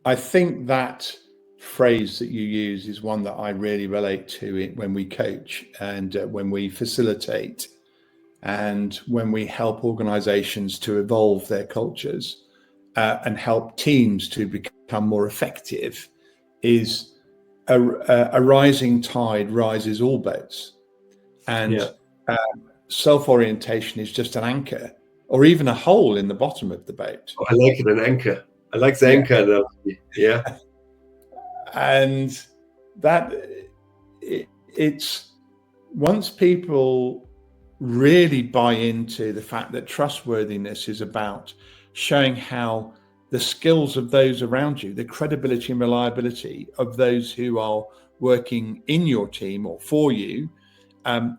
I think that phrase that you use is one that I really relate to it when we coach and when we facilitate and when we help organizations to evolve their cultures and help teams to become more effective is a rising tide rises all boats. And Yeah. self-orientation is just an anchor or even a hole in the bottom of the boat. Oh, I like it, an anchor. I like the Yeah. anchor analogy. Yeah. And that it's once people really buy into the fact that trustworthiness is about showing how the skills of those around you, the credibility and reliability of those who are working in your team or for you,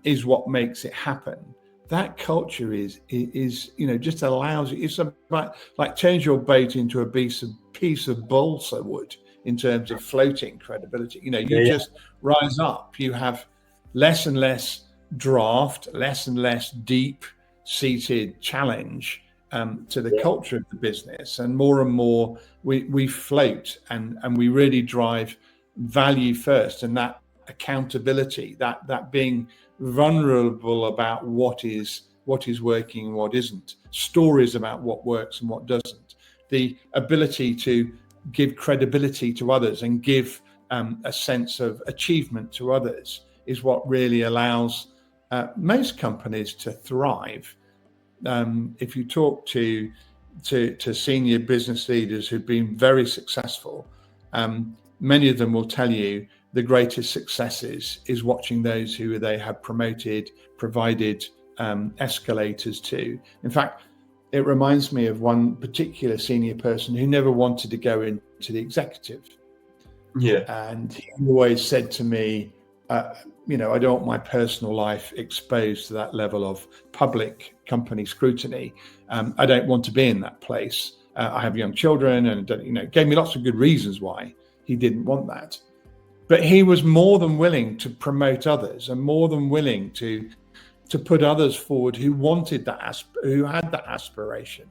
is what makes it happen. That culture is just allows you. It's about like change your boat into a piece of balsa wood in terms of floating credibility. You Yeah. just rise up. You have less and less draft, less and less deep seated challenge to the Yeah. culture of the business, and more we float and we really drive value first, and that accountability, that being vulnerable about what is working and what isn't, stories about what works and what doesn't, the ability to give credibility to others and give a sense of achievement to others is what really allows most companies to thrive. If you talk to senior business leaders who've been very successful, many of them will tell you the greatest successes is watching those who they have promoted, provided escalators to. In fact, it reminds me of one particular senior person who never wanted to go into the executive. Yeah. And he always said to me, I don't want my personal life exposed to that level of public company scrutiny. I don't want to be in that place. I have young children, and gave me lots of good reasons why he didn't want that. But he was more than willing to promote others and more than willing to put others forward who wanted that, who had that aspiration.